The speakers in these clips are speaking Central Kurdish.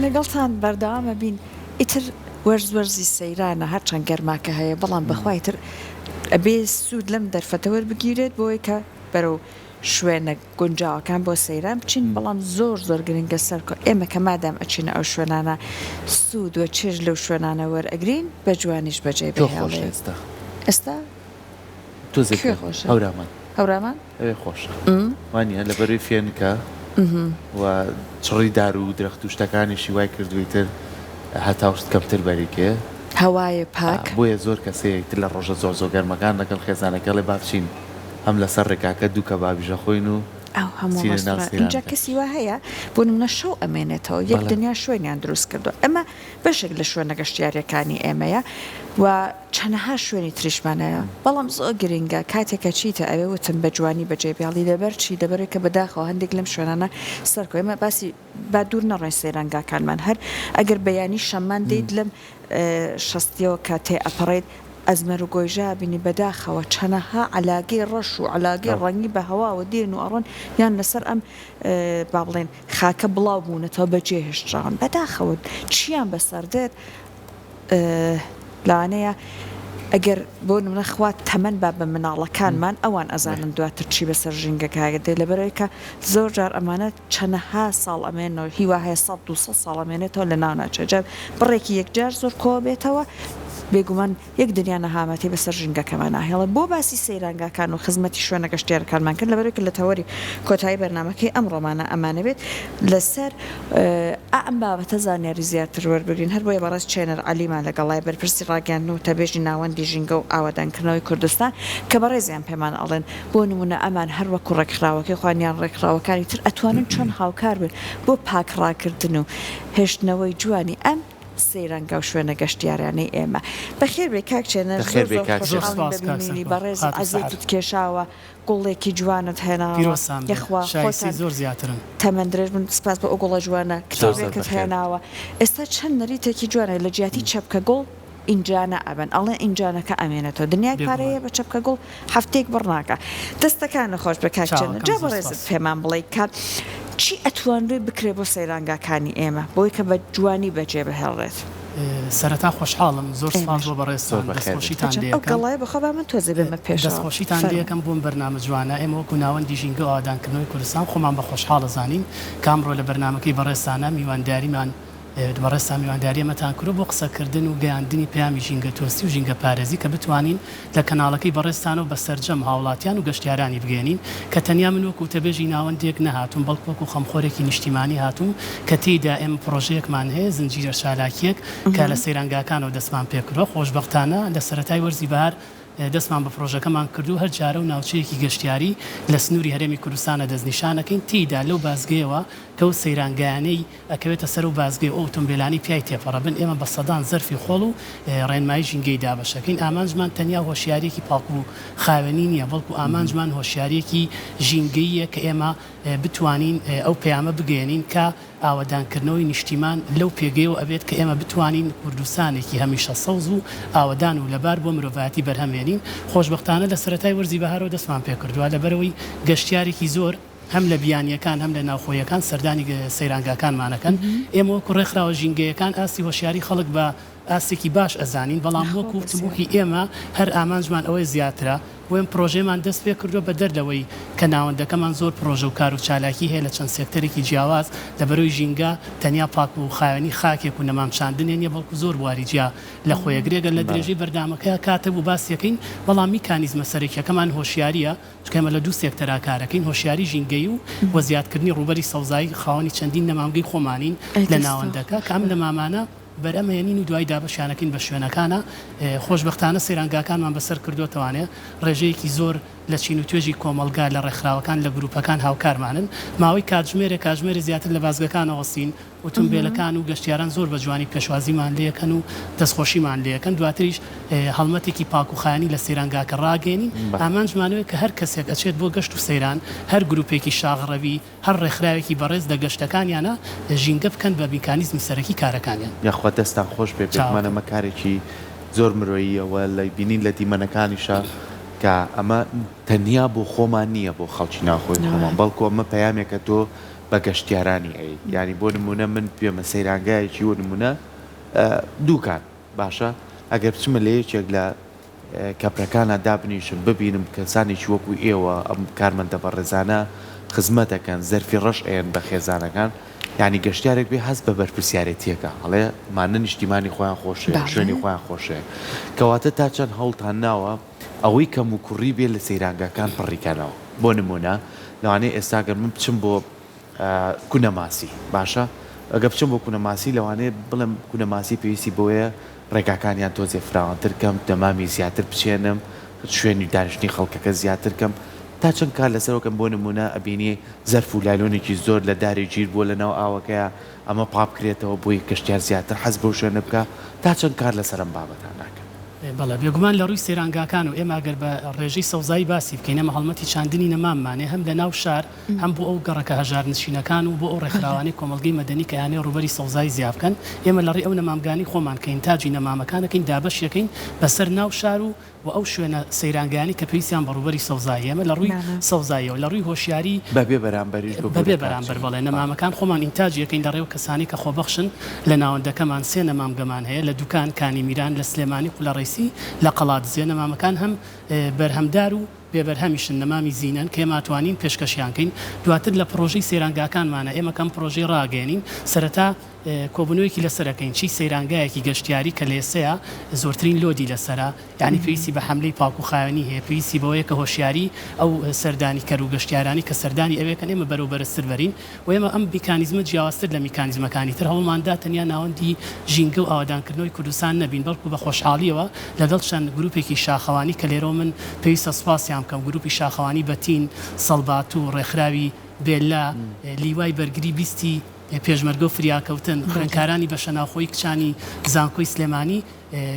لەگەڵتان بەردەوامە بین ئیتر وەرزی سەیرانە هەرچەند گەرماکە هەیە بەڵام بەخوای تر ئەبێ سوود لەم دەرفەتەوە بگیرێت بۆی کە بەرەو شوێنە گونجاوەکان بۆ سەیران بچین بەڵام زۆر گرنگە سەرکۆ ئێمە کە مادام ئەچینە ئەو شوێنانە سوود وە چێژ لەو شوێنانە وەرئەگرین بە جوانیش بەجێ ئێستا هەورامان خۆشە وانە لە بەروی فێنکە و چڕی دار و درەخت و شتەکانیشی وای کردویتر هەتاوشت کەمتر بەریکێ هەوایە پاک بۆیە زۆر کەسەیەکتر لە ڕۆژە زۆر گەرمەکان لەگەڵ خێزانەکە لێ بابچین هەم لەسەر ڕێگاکە دوو کە بابیژە خۆین و ئەو هەموو اینجا کەسی وا هەیە بۆ نمونە شەو ئەمێنێتەوە یەک دنیا شوێنیان دروست کردو ئەمە بەشێک لە شوێنە گەشتیاریەکانی ئێمەیە و چەنەها شوێنی تریشمانەیە بەڵام زۆر گرنگە کاتێکە چیتە ئەوێ وتم بە جوانی بەجێبیاڵی لەبەر چی دەبەرێکە بەداخەوە هەندێک لەم شوێنانە سەرکۆ ئێمە باسی با دوور نەڕۆین سەیرانگاکانمان هەر ئەگەر بەیانی شەمان دەیت لەم شەستیەوە کاتێ ئەپەڕێت ئەزمەر و گۆیژا بینی بەداخەوە چەنەها علاگەی ڕەش و علاگەی ڕەنگی بە هەواوە دێن و ئەڕۆن یان لەسەر ئەم با بڵێن خاکە بڵاو بوونەتەوە بەجێهێشتراون بەداخەوە چیان بەسەر دێت لەوانەیە ئەگەر بۆ نمونەخوات تەمەەن با بە مناڵەکانمان ئەوان ئەزانن دواتر چی بەسەر ژینگەکە دێ لەبەرەوەیکە زۆر جار ئەمانە چەنەها ساڵ ئەمێنەوە هیوا هەیە 100 ساڵ ئەمێنێتەوە لە ناوناچەجار بڕێکی یەکجار زۆر کۆ بێتەوە بێگومان یەک دنیا نەهامەتی بەسەر ژینگەکەمان ناهێڵە بۆ باسی سەیرانگاکان و خزمەتی شوێنە گەشتیارەکانمان کرد لەبەرێک لە تەوەری کۆتایی بەرنامەکەی ئەمڕۆمانە ئەمانەوێت لەسەر ئەم بابەتە زانیاری زیاتر وەربگرین هەر بۆیە بەڕاست چێنەر عەلیمان لەگەڵای بەرپرسی ڕاگەاندن و تەبێژی ناوەندی ژینگە و ئاوادانکردنەوەی کوردستان کە بەڕێزیان پێمان ئەڵێن بۆ نمونە ئەمان هەر وەکو ڕێکخراوەکەی خوانیان ڕێکخراوەکانی تر ئەتوانن چۆن هاوکار بن بۆ پاکڕاکردن و هێشتنەوەی جوانی ئەم سەیرانگا و شوێنە گەشتیارانەی ئێمە بەخێر بێ کاک چێنەر بینی بەڕێز عەزیزت کێشاوە گوڵێکی جوانت هێناوە یەخوا زۆر زیاترن تەمەند درێژ من سپاس بە ئەو گوڵە جوانە کتابێکت هێناوە ئێستا چەند نەریتێکی جوانە لە جیاتی چەپکە گوڵ ئینجانە ئەبن ئەڵێ ئینجانەکە ئەمێنێتەوە دنیای پارەیە بە چەپکە گوڵ هەفتێک بڕناکە دەستەکانە خۆش بە کاک چێنەر جا بەڕێزت پێمان بڵێ کات چی ئەتوانرێت بکرێ بۆ سەیرانگاکانی ئێمە بۆی کە بە جوانی بەجێ بهێڵێت سەرەتا خۆشحاڵم زۆر سپاس بۆ بەڕێستان دەستخۆشیتان گەڵای بەخوا با من تۆزێ بێمە پێش دەستخۆشیتان دەکەم بۆم بەرنامە جوانە ئێمە وەکو ناوەندی ژینگە و ئاوادانکردنەوەی کوردستان خۆمان بە خۆشحاڵە زانین کامڕۆ لە بەرنامەکەی بەڕێستانە میوانداریمان بەڕێستا میوانداری ئەمەتان کرد بۆ قسەکردن و گەیاندنی پامی ژینگە تۆستی و ژینگە پارێزی کە بتوانین لە کەناڵەکەی بەڕێستانەوە بە سەرجەم هاوڵاتیان و گەشتیارانی بگەێنین کە تەنیا من وەکو تەبێژی ناوەندێک نەهاتوم بەڵکو وەکو خەمخۆرێکی نیشتیمانی هاتووم کە تێیدا ئێمە پرۆژەیەکمان هەیە زنجیرە شالاکیەک کە لە سەیرانگاکانەوە دەستمان پێکردوە خۆشبەختانە لە سەرەتای وەرزی بەهار دەستمان بە پرۆژەکەمان کردو هەر جارە و ناوچەیەکی گەشتیاری لە سنووری هەرێمی کوردستانە دەستنیشانەکەین تێیدا لەو بازگەیەوە کە و سەیرانگایانەی ئەکەوێتە سەر و بازگەی ئۆتۆمبیلانی پیای تێپەڕەبن ئێمە بە سەدان زەرفی خۆڵ و ڕێنمایی ژینگەی دابەشەکەین ئامانجمان تەنیا هۆشیارێکی پاڵک و خاوێنی نییە بەڵکو ئامانجمان هۆشیارێکی ژینگەیە کە ئێمە بتوانین ئەو پەیامە بگەێنین کە ئاوادانکردنەوەی نیشتیمان لەو پێگەیەوە ئەبێت کە ئێمە بتوانین کوردستانێکی هەمیشە سەوز و ئاوادان و لەبار بۆ مرۆڤایەتی بەرهەمێنین خۆشبەختانە لە سەرەتای وەرزی بەهارەوە دەستمان پێکردووە لەبەرەوەی گەشتیارێکی زۆر هەم لە بیانیەکان هەم لە ناوخۆیەکان سەردانی سەیرانگاکانمانەکەن ئێمە وەکو ڕێکخراوە ژینگەیەکان ئاستی هۆشیاری خەڵک بە ئاستێکی باش ئەزانین بەڵام وەکو وتموکی ئێمە هەر ئامانجمان ئەوەی زیاترە وێم پرۆژێمان دەست پێ کردو بە دەردەوەی کە ناوەندەکەمان زۆر پرۆژە و کار و چالاکی هەیە لە چەند سێکتەرێکی جیاواز لە بەرەوەی ژینگە تەنیا پاک و خاوێنی خاکێک و نەمامچاندنێن نیە بەڵکو زۆر بواریجیا لە خۆیەگرێگە لە درێژەی بەردامەکەی کاتە بوو باسیەکەین بەڵام میکانیزمە سەرەکیەکەمان هۆشیاریە چکەمە لە دوو سێکتەرا کارەکەین هۆشیاری ژینگەی و وەزیادکردنی ڕوبەری سەوزایی خاوەنی چەندین نەمامگەی خۆمانین لە ناوەندەکە کە ئەم نەمامانە بەرەمەێنین و دوای دابەشیانەکەین بە شوێنەکانە خۆشبەختانە سەیرانگاکانمان بەسەر کردوتەوانێ ڕێژەیەکی زۆر لە چین و توێژی کۆمەلگا لە ڕێکخراوەکان لە گروپەکان هاوکارمانن ماوەی کاتژمێری زیاتر لە بازگەکانەوەسین ئۆتۆمبیلەکان و گەشتیاران زۆر بە جوانی پێشوازیمان لێەکەن و دەستخۆشیمان لێەکەن دواتریش هەڵمەتێکی پاکوخایانی لە سەیرانگاکە ڕاگەێنین ئامانجمانوێت کە هەر کەسێک ئەچێت بۆ گەشت و سەیران هەر گروپێکی شاغڕەوی هەر ڕێکخراوێکی بەڕێز لە گەشتەکانیانە ژینگە بکەن بە میکانیزمی سەرەکی کارەکانیان یاخوا دەستان خۆش بێ بێمانەمە کارێکی زۆر مرۆییەوە لە بینین لە دیمەنەکانیشە کە ئەمە تەنیا بۆ خۆمان نییە بۆ خەڵکی ناخۆی خۆمان بەڵکو ئەمە پەیامێکە تۆ بە گەشتیارانی ئەی ینی بۆ نمونە من پێمە سەیرانگایەکی بۆ نمونە دووکان باشە ئەگەر بچمە لە یەکێک لە کەپرەکانە دابنیشم ببینم کەسانێکی وەکو ئێوە ئەم کارمەندە بە ڕێزانە خزمەتەکەن زەرفی ڕەش ئێن بە خێزانەکان ینی گەشتارێک بێ هەست بە بەرپرسیارەتیەکە هەڵێ مانە نیشتیمانی خۆیان خۆشێ شوێنی خۆیان خۆشێ کەواتە تا چەند هەوڵتان ناوە ئەوەی کەم و کوڕی بێ لە سەیرانگاکان پڕیکەنەوە بۆ نمونە لەوانەیە ئێستاگەر من بچم بۆ کونەماسی باشە ئەگە بچم بۆ کونەماسی لەوانەیە بڵم کونەماسی پێویستی بۆیە ڕێگاکانیان تۆزێ فراوانتر کەم دەمامی زیاتر بچێنم شوێنی دانیشتنی خەڵکەکە زیاتر کەم تا چەند کار لەسەرەوەکەم بۆ نمونە ئەبینی زەرف و لایلۆنێکی زۆر لە داری گیر بۆ لەناو ئاوەکەیە ئەمە پاپ بکرێتەوە بۆی کەشتیار زیاتر حەز بۆ شوێنە بکە تا چەند کار لەسەرم بابەتان ناکەم بەڵێ بێگومان لە ڕووی سێرانگاکان و ئێمە ئەگەر بە ڕێژەی سەوزایی باسی بکەین ئەمە هەڵمەتی چاندنی نەمامانێ هەم لە ناو شار هەم بۆ ئەو گەڕەکە هەژار نشینەکان و بۆ ئەو ڕێکخراوانی کۆمەلگەی مەدەنی کە یانێ ڕوبەری سەوزایی زیاد بکەن ئێمە لە ڕێی ئەو نەمامگانی خۆمان کەین تاجی نەمامەکانەکەین دابەشەکەین بەسەر ناو شار و ئەو شوێنە سەیرانگانی کە پێویستیان بە ڕوبەری سەوزایی ئێمە لە ڕووی سەوزاییەوە لە ڕووی هۆشیاری بەبێ بەرامبەریش بەبێ بەرامبەر بەڵێ نەمامەکان خۆمان ئینتاج یەکەین لە ڕێو کەسانی کە خۆبەخشن لە ناوەندەکەمان سێ نەمامگەمان هەیە لە دوکان کانی میران لە سلێمانی قولە ڕیسی لە قەڵاتزیە نەمامەکان هەم بەرهەمدار و بێبەرهەمیشن نەمامی زینەن کە ئێماتوانین پێشکەشیانکەین دواتر لە پرۆژەی سەیرانگاکانمانە ئێمە کەم پرۆژەی ڕاگەێنین سەرەتا کۆبنەوەیەکی لەسەرەکەین چی سەیرانگایەکی گەشتیاری کە لێسەیە زۆرترین لۆدی لەسرە یعنی پێویستی بە حملەی پاک و خاوێنی هەیە پێویستی بەوەیە کە هۆشیاری ئەو سەردانی کەر و گەشتیارانی کە سەردانی ئەوەکەن ئێمە بەرەوبەرە سربەرین و ئێمە ئەم میکانیزمە جیاوازتر لە میکانیزمەکانی تر هەوڵماندا تەنیا ناوەندی ژینگە و ئاوادانکردنەوەی کوردستان نەبین بەڵکو بە خۆشحاڵیەوە لەگەڵ چەند گروپێکی شاخەوانی کە لێرە من پێویستە سوپاسیان بکەم گروپی شاخەوانی بەتین سەڵبات و ڕێکخراوی بێلا لیوای بەرگری بیستی پێشمەرگە و فریاکەوتن خوێندکارانی بە شەناخۆی کچانی زانکۆی سلێمانی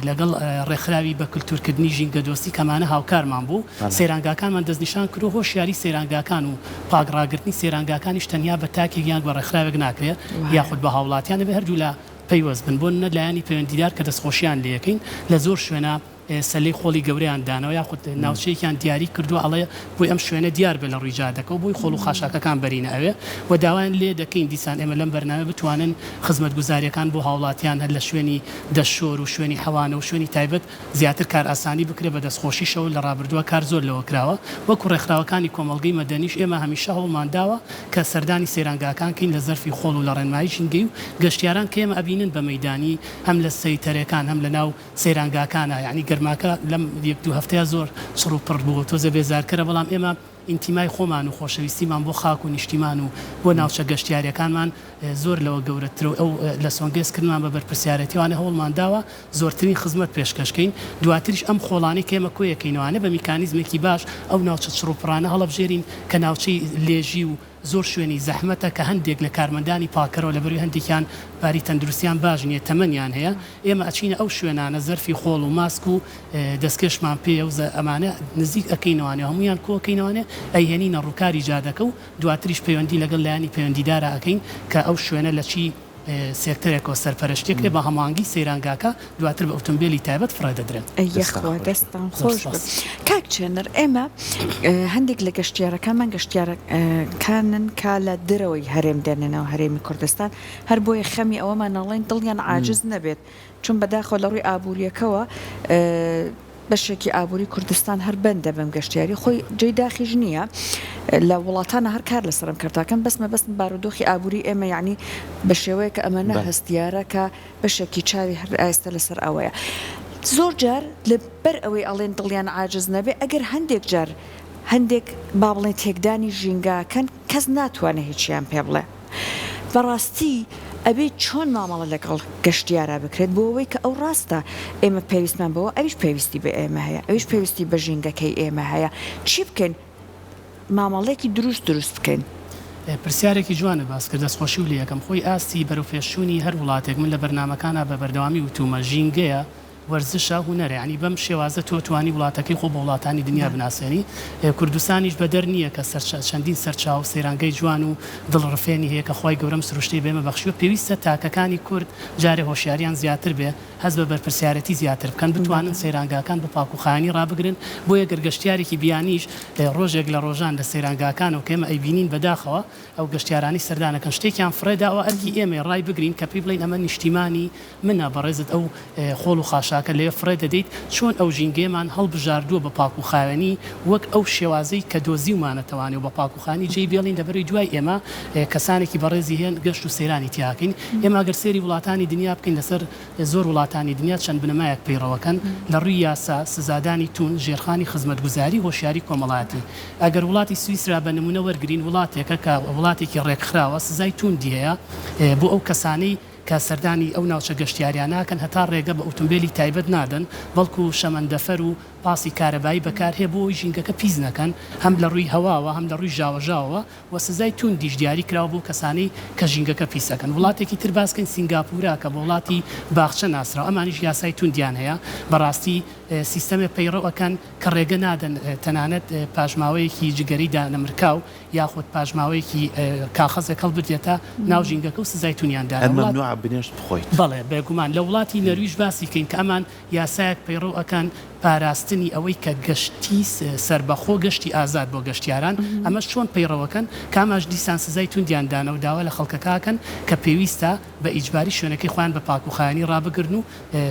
لەگەڵ ڕێکخراوی بە کولتورکردنی ژینگە دۆستی کەمانە هاوکارمان بوو سەیرانگاکانمان دەستنیشان کرد و هۆشیاری سەیرانگاکان و پاگڕاگرتنی سەیرانگاکانیش تەنیا بە تاکێک یان بە ڕێکخراوێک ناکرێت یاخود بە هاوڵاتیانە بە هەردوو لە پەیوەست بن بۆ نە لایانی پەیوەندیدار کە دەستخۆشیان لێ یەکەین لە زۆر شوێنە سەلەی خۆڵی گەورەیان دانەوە یاخود ناوچەیەکیان دیاری کردو ئەڵێ بۆی ئەم شوێنە دیار بێ لە ڕوویجادەکە و بۆی خۆڵ و خاشاکەکان بەرینە ئەوێ و داوایان لێ دەکەین دیسان ئێمە لەم بەرنامە بتوانن خزمەتگوزاریەکان بۆ هاوڵاتیان هەر لە شوێنی دەشۆر و شوێنی حەوانە و شوێنی تایبەت زیاتر کار ئاسانی بکرێ بە دەستخۆشیشەوە لە ڕابردووە کار زۆر لەوە کراوە وەکو ڕێکخراوەکانی کۆمەڵگەی مەدەنیش ئێمە هەمیشە هەوڵمانداوە کە سەردانی سەیرانگاکان لە زەرفی خۆڵ و لە ڕێنمایی ژینگەی و گەشتیاران کە ئێمە ئەبینن بە مەیدانی هەم لە سەیتەرەکان هەم لە ناو سەیرانگاکانە یعنی گەرماکە لەم یەک دوو هەفتەیە زۆر چڕ و پڕ بوو تۆزە بێزارکەرە بەڵام ئێمە ئینتیمای خۆمان و خۆشەویستیمان بۆ خاک و نیشتیمان و بۆ ناوچە گەشتیاریەکانمان زۆر لەوە گەورەتر و ئەو لە سۆنگێزکردمان بە بەرپرسیارەتیوانە هەوڵمانداوە زۆرترین خزمەت پێشکەشکەین دواتریش ئەم خۆڵانی کە ئێمە کۆیەکەینەوانە بە میکانیزمێکی باش ئەو ناوچە چڕوپڕانە هەڵەبژێرین کە ناوچەی لێژی و زۆر شوێنی زەحمەتە کە هەندێک لە کارمەندانی پاکەرەوە لە بەروی هەندێکیان باری تەندروستیان باش نیە تەمەنیان هەیە ئێمە ئەچینە ئەو شوێنانە زەرفی خۆڵ و ماسک و دەستکەشمان پێ و ئەمانە نزیک ئەەکەینەوانێ هەمویان کۆکەینەوانێ ئەیهێنینە ڕووکاری جادەکە و دواتریش پەیوەندی لەگەڵ لایانی پەیوەندیدارە ئەەکەین کە ئەو شوێنە لە چی سێکتەرێکەوە سەرپەرشتێک لێ بە هەمانگی سەیرانگاکە دواتر بە ئۆتۆمبیلی تایبەت فڕێدەدرێن یەخوا دەستان خۆش کاک چێنەر ئێمە هەندێک لە گەشتیارەکانمان گەشتیارەکانن کا لە درەوەی هەرێم دێنێنەوە هەرێمی کوردستان هەر بۆیە خەمی ئەوەمان نەڵێن دڵیان عاجز نەبێت چون بەداخۆ لە ڕووی ئابوووریەکەەوە بەشێکی ئابووری کوردستان هەر بەندە بەم گەشتیاری خۆی جێی داخیژ نییە لە وڵاتانە هەر کار لەسەرم کرداکەم بەستم بارودۆخی ئابووری ئێمە یعنی بە شێوەیە کە ئەمەنە هەستیارە کە بەشێکی چاوی هەر ئایستە لەسەر ئەوەیە زۆر جار لەبەر ئەوەی ئەڵێن دڵیان عاجز نەبێ ئەگەر هەندێک جار هەندێک با بڵێن تێکدانی ژینگاکەن کەس ناتوانێت هیچیان پێ بڵێ بەڕاستی ئەبێ چۆن مامەڵە لەگەڵ گەشتیارە بکرێت بۆ ئەوەی کە ئەو ڕاستە ئێمە پێویستمان بەوە ئەویش پێویستی بە ئێمە هەیە ئەویش پێویستی بە ژینگەکەی ئێمە هەیە چی بکەین مامەڵێکی دروست بکەین پرسیارێکی جوانە باس کرد دەستخۆشی و لە یەکەم خۆی ئاستی بەرەوپێشوونی هەر وڵاتێک من لە بەرنامەکانە بە بەردەوامی وتومە ژینگەیە وەرزشە هونەرە ینی بەم شێوازە تۆ توانی وڵاتەکەی خۆ بە وڵاتانی دنیا بناسێنی کوردستانیش بەدەر نییە کە چەندین سەرچاو سەیرانگەی جوان و دڵڕفێنی هەیە کە خی گەورەم سروشتی بێمە بەخشیوە پێویستە تاکەکانی کورد جارێ هۆشیاریان زیاتر بێ هەز بە بەرپرسیارەتی زیاتر بکەن بتوانن سەیرانگاکان بە پاکوخانی ڕابگرن بۆیە گەرگەشتیارێکی بیانیش ڕۆژێک لە ڕۆژان لە سەیرانگاکان و کێمە ئەیبینین بەداخەوە ئەو گەشتیارانی سەردانەکەن شتێکیان فرێداوە ئەرکی ئێمە ڕای بگرین کە پێی بڵین ئەمە نیشتیمانی منە بەڕێزت ئەو خۆڵ و خاشاکە لێ فرێ دەدەیت چۆن ئەو ژینگەیەمان هەڵبژاردووە بە پاکوخاوێنی وەک ئەو شێوازەی کە دۆزیومانەتەوانی و بە پاکوخانی جێی بێڵین لەبەری دوای ئێمە کەسانێکی بەڕێزی هێن گەشت و سەیرانی تیاکەین ئێمە گەر سێری وڵاتانی دنیا بکەین لەسەر زۆر وڵاتانی دنیا چەند بنەمایەک پەیڕەوەکەن لە ڕووی یاسا سزادانی تون ژێرخانی خزمەتگوزاری هۆشیاری کۆمەڵاتی ئەگەر وڵاتی سویسرا بە نمونە وەرگرین وڵاتێکە کە وڵاتێکی ڕێکخراوە سزای توندی هەیە بۆ ئەو کەسانەی کە سەردانی ئەو ناوچە گەشتیاریان ناکەن هەتا ڕێگە بە ئۆتۆمبیلی تایبەت نادەن بەڵکو شەمەندەفەر و پاسی کارەبایی بەکار هەیە بۆ ژینگەکە پیس نەکەن هەم لە ڕووی هەواوە هەم لە ڕووی ژاوەژاوە و سزای توندیش دیاری کراوە بۆ کەسانی کە ژینگەکە پیسەکەن وڵاتێکی تر باسکەین سینگاپورا کە بە وڵاتی باخچە ناسرا ئەمانیش یاسای توندیان هەیە بەڕاستی سیستەمێ پەیڕەوەکەن کە ڕێگە نادەن تەنانەت پاژماوەیەکی جگەری دانەمرکاو یاخود پاژماوەیەکی کاخەزێک هەڵبدێتە ناو ژینگەکە و سزای تونیاندا بنێشت بخۆیت بەڵێ بێگومان لە وڵاتی نەرویش باسی کەین کە ئەمان یاسایەک پەیڕەوەکەن پاراستنی ئەوەی کە گەشتی سربەخۆ گەشتی ئازاد بۆ گەشتیاران ئەمەش چۆن پەیڕەوەکەن کاماش دیسان سزای توندیاندانە و داوا لە خەڵکەکەکەن کە پێویستە بە ئیجباری شوێنەکەی خۆیان بە پاکوخایانی ڕابگرن و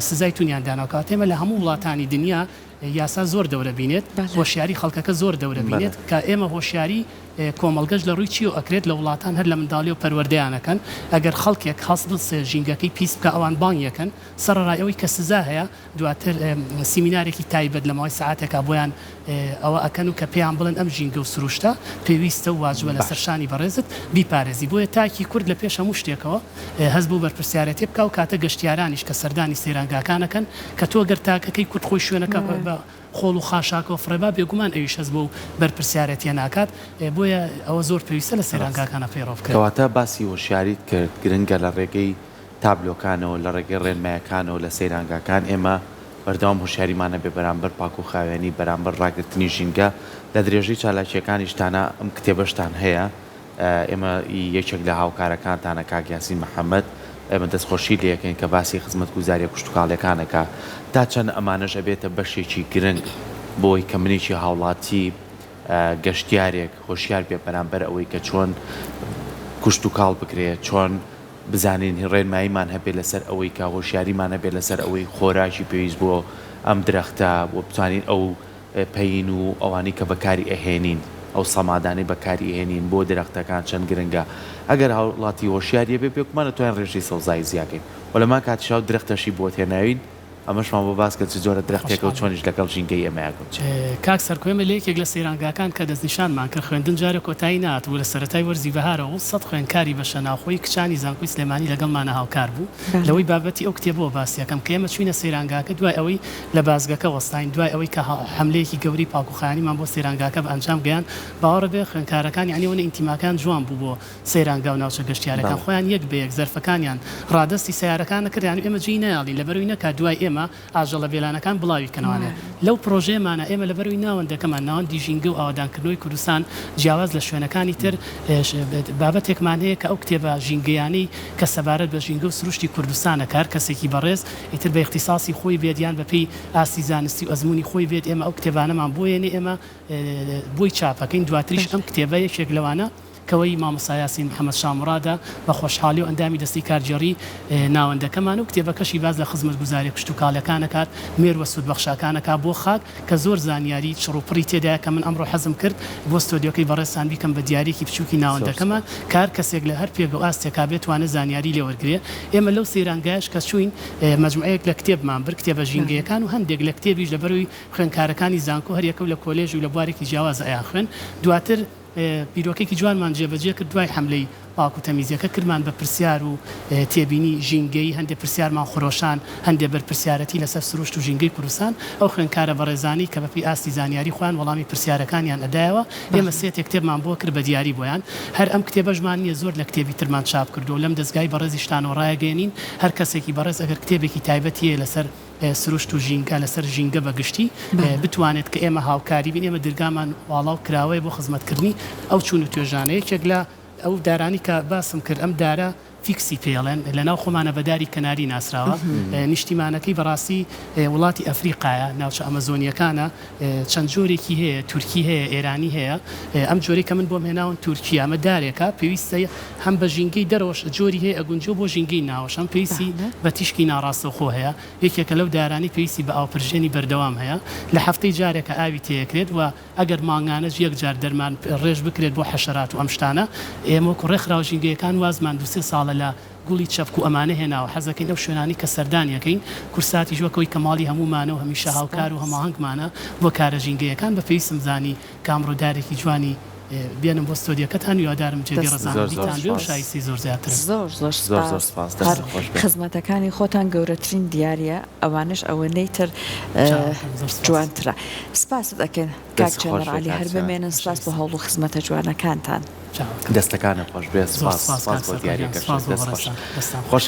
سزای توندیاندانەوە کاتێمە لە هەموو وڵاتانی دنیا یاسا زۆر دەورە بینێت هۆشیاری خەڵکەکە زۆر دەورە بینێت کە ئێمە هۆشیاری کۆمەلگەش لە ڕووی چی و ئەکرێت لە وڵاتان هەر لە منداڵی و پەروەردەیانەکەن ئەگەر خەڵکێک هەست بسێ ژینگەکەی پیس بکە ئەوان بانگیەکەن سەرڕایەوەی کە سزا هەیە دواتر سیمینارێکی تایبەت لە ماوەی ساعاتێکا بۆیان ئەوە ئەکەن و کە پێیان بڵێن ئەم ژینگە و سروشتە پێویستە و واجبە لە سەرشانی بەڕێزت بیپارێزی بۆیە تاکی کورد لە پێش هەموو شتێکەوە هەست بوو بەرپرسیارەتی بکە و کاتە گەشتیارانیش کە سەردانی سەیرانگاکانەکەن کە تۆ گەر تاکەکەی کورد خۆی شوێنەکە خۆڵ و خاشاکە و فڕێبا بێگومان ئەویش هەست بۆ بەرپرسیارەتیە ناکات بۆیە ئەوە زۆر پێویستە لە سەیرانگاکانە پەیڕۆ بکرێت کەواتە باسی هۆشیاریت کرد گرنگە لە ڕێگەی تابلۆکانەوە لە ڕێگەی ڕێنمایەکانەوە لە سەیرانگاکان ئێمە بەردەوام هۆشیاریمانە بێ بەرامبەر پاکوخاوێنی بەرامبەر ڕاگررتنی ژینگە لە درێژەی چالاکیەکانیشتانە ئەم کتێبەشتان هەیە ئێمە یەکێک لە هاوکارەکانتانە کاک یاسین محەممەد ئێمە دەستخۆشی لەکەین کە باسی خزمەتگوزاریە کوشتتوکاڵەکانەکە تا چەند ئەمانەش ئەبێتە بەشێکی گرنگ بۆی کە منێکی هاوڵاتی گەشتیارێک هۆشیار بێ بەرامبەر ئەوەی کە چۆن کوشت و کاڵ بکرێت چۆن بزانین ڕێنماییمان هەبێت لەسەر ئەوەی کە هۆشیاریمان هەبێت لەسەر ئەوەی خۆراکی پێویست بۆ ئەم درەختە بۆ بتوانین ئەو پەین و ئەوانی کە بەکاری ئەهێنین ئەو سەمادانی بەکاری هێنین بۆ درەختەکان چەند گرنگە ئەگەر هاوڵاتی هۆشیاریە بێ پێکمانە توان ڕێژی سەوزایی زیاکەین وەلەما کاتیشاو درەختەشی بۆ تێناوین ئەمەشمان بۆ باس کە جۆرە درەختێکە و چۆنیش لەگەڵ ژینگەی ئەمەیەگوت کاک سەرکۆمە لە یەکێک لە سەیرانگاکان کە دەستنیشانمان کرد خوێندن جارە کۆتایی نهاتبوو لە سەرەتای وەرزی بەهارەوە سەد خوێندکاری بە شەناخۆی کچانی زانکۆی سلێمانی لەگەڵمانە هاوکار بوو لەوەی بابەتی ئەو کتێبەوە باسیەکەم کە ئێمە چوینە سەیرانگاکە دوای ئەوەی لە بازگەکە وەستاین دوای ئەوەی کە حملەیەکی گەوری پاکوخایانیمان بۆ سەیرانگاکە بە ئەنجام گەیان باوەڕە بێ خوێندکارەکان یعنی وەنە ئینتیماکان جوان بوو بۆ سەیرانگا و ناوچە گەشتیارەکان خۆیان یەک بە یەک زەرفەکانیان ڕادستی سیارەکانە کردیان ئێمە جێی نایاڵین لەبەرەوەی نەکات دوای ئێمە ئاژەڵە بێلانەکان بڵاوی کەنەوانێت لەو پرۆژەیەمانە ئێمە لەبەروی ناوەندەکەمان ناوەندی ژینگە و ئاوادانکردنەوەی کوردستان جیاواز لە شوێنەکانی تر بابەتێکمان هەیە کە ئەو کتێبە ژینگەیانەی کە سەبارەت بە ژینگە و سروشتی کوردستانە کار کەسێکی بەڕێز ئیتر بە اختصاصی خۆی بێت یان بەپێی ئاسی زانستی و ئەزمموی خۆی بێت ئێمە ئەو کتێبانەمان بۆیێنێ ئێمە بۆی چاپەکەین دواتریش ئەم کتێبە یەکێک لەوانە کەوەی مامۆستا یاسین محەممەد شامڕادە بە خۆشحاڵی و ئەندامی دەستی کارجێڕی ناوەندەکەمان و کتێبەکەشی باز لە خزمەتگوزاری کوشتتوکاڵەکانە کات مێر وە سوودبەخشاکانەکە بۆ خاک کە زۆر زانیاری چڕوپڕی تێدایە کە من ئەمڕۆ حەزم کرد بۆ ستۆدیۆکەی بەڕێستان بیکەم بە دیارێکی بچووکی ناوەندەکەمان کار کەسێک لە هەر پێگە و ئاستێکا بێتوانە زانیاری لێوەرگێ ئێمە لەو سەیرانگایش کە چوین مەجموعەیەک لە کتێبمان بر کتێبە ژینگەیەکان و هەندێک لە کتێبیش لەبەروی خوێندکارەکانی زانکۆ هەریەکە لە کۆلێژ و لە بوارێکی جیاواز ئەیان خوێن دواتر بیرۆکێکی جوانمان جێبەجێ کرد دوای حملەی پاک و تەمیزیەکە کردمان بە پرسیار و تێبینی ژینگەی هەندێک پرسیارمان خۆرۆشان هەندێک بەرپرسیارەتی لەسەر سروشت و ژینگەی کوردستان ئەو خوێندکارە بەڕێزانی کە بەپی ئاستی زانیاری خوان وەڵامی پرسیارەکانیان ئەدایەوە ئێمە سێت کتێبمان بۆ کرد بە دیاری بۆیان هەر ئەم کتێبەژمان نییە زۆر لە کتێبی ترمان چاپ کردو لەم دەستگای بەڕێزیشتان و ڕایگەێنین هەر کەسێکی بەڕێز ئەگەر کتێبێکی تایبەتیە لەسەر سروشت و ژینگە لەسەر ژینگە بەگشتی بتوانێت کە ئێمە هاوکاری بین ئێمە دەرگامان واڵاو کراوەیە بۆ خزمەتکردنی ئەو چوون و توێژانەیە یەکێک لە ئەو دارانی کە باسم کرد ئەم دارە فیکسی پێڵێن لە ناو خۆمانە بەداری کەناری ناسراوە نیشتیمانەکەی بەڕاستی وڵاتی ئەفریقایە ناوچە ئەمەزۆنیەکانە چەند جۆرێکی هەیە تورکی هەیە ئێرانی هەیە ئەم جۆرەی کە من بۆم هێناون تورکیا ئەمە دارێکە پێویستە هەم بە ژینگەی دەرەوەش جۆری هەیە ئەگونجۆ بۆ ژینگەی ناوەش ئەم پێویستی بە تیشکی ناڕاستەوخۆ هەیە یەکێکە لەو دارانی پێویستی بە ئاوپرژێنی بەردەوام هەیە لە هەفتەی جارێکە ئاوی تێکرێت و ئەگەر مانگانەش یەک جار دەرمان ڕێژ بکرێت بۆ حەشەرات و ئەم شتانە ئێمە ڕێکخراو ژینگەیەکان وازمان دوسێ ساڵە لە گوڵی چەپک و ئەمانە هێناوە حەزەکەین ئەو شوێنانی کە سەردانیەکەین کورساتی ژوەکەوەی کەماڵی هەمومانە و هەمیشە هاوکار و هەماهنگمانە بۆ کارە ژینگەیەکان بە پێویستم زانی کامڕۆدارێکی جوانی بێنم بۆ ستۆدیەکەتان یادارم جێگەی ڕزانەتان بێ و شایستی زۆر زیاتر زۆر خزمەتەکانی خۆتان گەورەترین دیارە ئەوانش ئەوەنەی تر جوانترە سپاس دەکەن کاک جەنەڕالی هەر بمێنن سپاس بۆ هەوڵ و خزمەتە جوانەکانتان دەستەکانە خۆش بێ سپاس بۆ دیاریەکەش خۆش